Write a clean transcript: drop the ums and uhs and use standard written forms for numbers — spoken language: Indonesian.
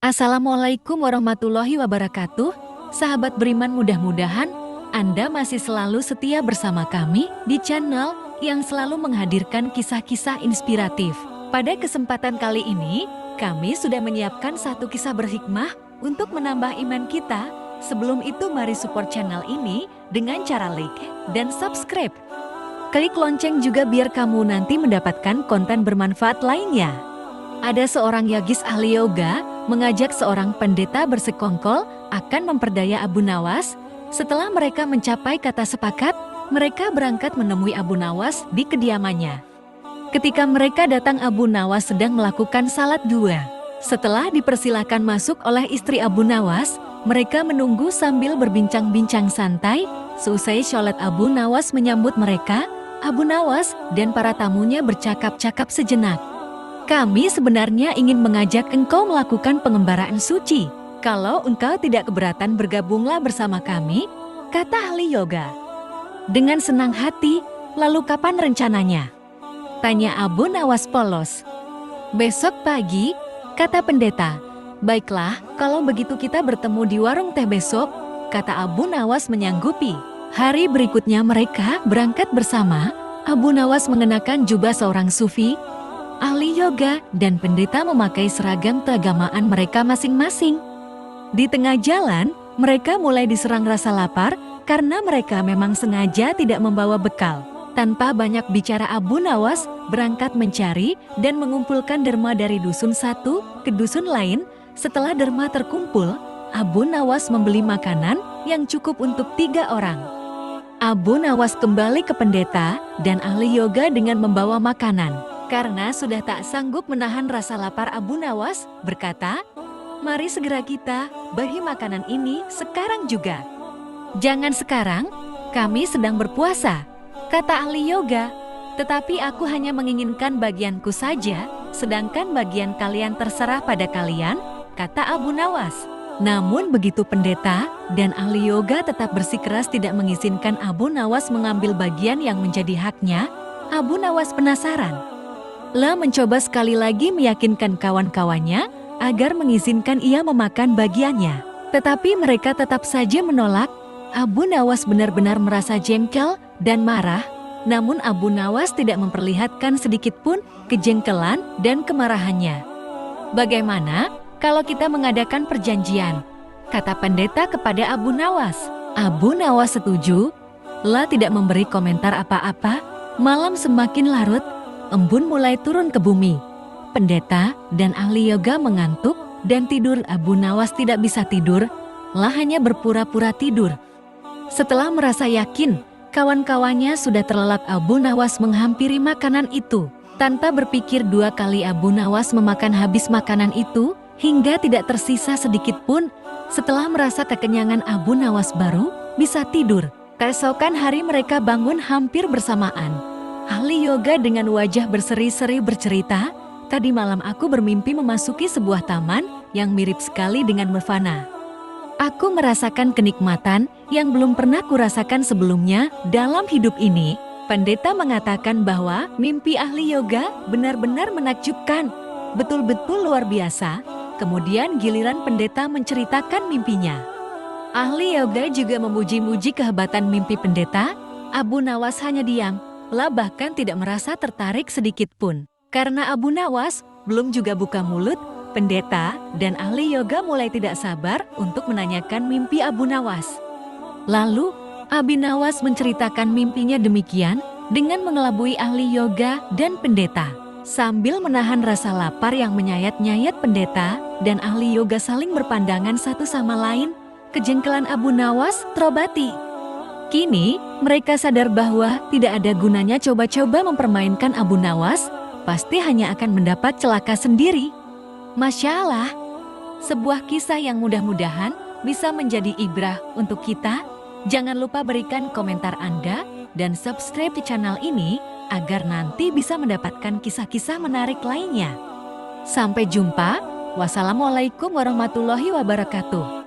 Assalamualaikum warahmatullahi wabarakatuh. Sahabat beriman, mudah-mudahan Anda masih selalu setia bersama kami di channel yang selalu menghadirkan kisah-kisah inspiratif. Pada kesempatan kali ini, kami sudah menyiapkan satu kisah berhikmah untuk menambah iman kita. Sebelum itu, mari support channel ini dengan cara like dan subscribe. Klik lonceng juga biar kamu nanti mendapatkan konten bermanfaat lainnya. Ada seorang yagis ahli yoga mengajak seorang pendeta bersekongkol akan memperdaya Abu Nawas. Setelah mereka mencapai kata sepakat, mereka berangkat menemui Abu Nawas di kediamannya. Ketika mereka datang, Abu Nawas sedang melakukan salat dua. Setelah dipersilakan masuk oleh istri Abu Nawas, mereka menunggu sambil berbincang-bincang santai. Seusai sholat, Abu Nawas menyambut mereka. Abu Nawas dan para tamunya bercakap-cakap sejenak. Kami sebenarnya ingin mengajak engkau melakukan pengembaraan suci. Kalau engkau tidak keberatan, bergabunglah bersama kami, kata ahli yoga. Dengan senang hati, lalu kapan rencananya? Tanya Abu Nawas polos. Besok pagi, kata pendeta. Baiklah, kalau begitu kita bertemu di warung teh besok, kata Abu Nawas menyanggupi. Hari berikutnya mereka berangkat bersama. Abu Nawas mengenakan jubah seorang sufi, ahli yoga, dan pendeta memakai seragam keagamaan mereka masing-masing. Di tengah jalan, mereka mulai diserang rasa lapar karena mereka memang sengaja tidak membawa bekal. Tanpa banyak bicara, Abu Nawas berangkat mencari dan mengumpulkan derma dari dusun satu ke dusun lain. Setelah derma terkumpul, Abu Nawas membeli makanan yang cukup untuk 3 orang. Abu Nawas kembali ke pendeta dan ahli yoga dengan membawa makanan. Karena sudah tak sanggup menahan rasa lapar, Abu Nawas berkata, "Mari segera kita bagi makanan ini sekarang juga." "Jangan sekarang, kami sedang berpuasa," kata ahli yoga. "Tetapi aku hanya menginginkan bagianku saja, sedangkan bagian kalian terserah pada kalian," kata Abu Nawas. Namun begitu pendeta dan ahli yoga tetap bersikeras tidak mengizinkan Abu Nawas mengambil bagian yang menjadi haknya. Abu Nawas penasaran. Mencoba sekali lagi meyakinkan kawan-kawannya agar mengizinkan ia memakan bagiannya. Tetapi mereka tetap saja menolak. Abu Nawas benar-benar merasa jengkel dan marah. Namun Abu Nawas tidak memperlihatkan sedikit pun kejengkelan dan kemarahannya. "Bagaimana kalau kita mengadakan perjanjian?" kata pendeta kepada Abu Nawas. Abu Nawas setuju. Tidak memberi komentar apa-apa. Malam semakin larut. Embun mulai turun ke bumi. Pendeta dan ahli yoga mengantuk dan tidur. Abu Nawas tidak bisa tidur, hanya berpura-pura tidur. Setelah merasa yakin kawan-kawannya sudah terlelap, Abu Nawas menghampiri makanan itu. Tanpa berpikir 2 kali, Abu Nawas memakan habis makanan itu hingga tidak tersisa sedikit pun. Setelah merasa kekenyangan, Abu Nawas baru bisa tidur. Keesokan hari mereka bangun hampir bersamaan. Ahli yoga dengan wajah berseri-seri bercerita, "Tadi malam aku bermimpi memasuki sebuah taman yang mirip sekali dengan nirvana. Aku merasakan kenikmatan yang belum pernah kurasakan sebelumnya dalam hidup ini." Pendeta mengatakan bahwa mimpi ahli yoga benar-benar menakjubkan, betul-betul luar biasa. Kemudian giliran pendeta menceritakan mimpinya. Ahli yoga juga memuji-muji kehebatan mimpi pendeta. Abu Nawas hanya diam. Bahkan tidak merasa tertarik sedikit pun. Karena Abu Nawas belum juga buka mulut, pendeta dan ahli yoga mulai tidak sabar untuk menanyakan mimpi Abu Nawas. Lalu, Abu Nawas menceritakan mimpinya demikian dengan mengelabui ahli yoga dan pendeta. Sambil menahan rasa lapar yang menyayat-nyayat, pendeta dan ahli yoga saling berpandangan satu sama lain. Kejengkelan Abu Nawas terobati. Kini, mereka sadar bahwa tidak ada gunanya coba-coba mempermainkan Abu Nawas, pasti hanya akan mendapat celaka sendiri. Masya Allah, sebuah kisah yang mudah-mudahan bisa menjadi ibrah untuk kita. Jangan lupa berikan komentar Anda dan subscribe di channel ini agar nanti bisa mendapatkan kisah-kisah menarik lainnya. Sampai jumpa, wassalamualaikum warahmatullahi wabarakatuh.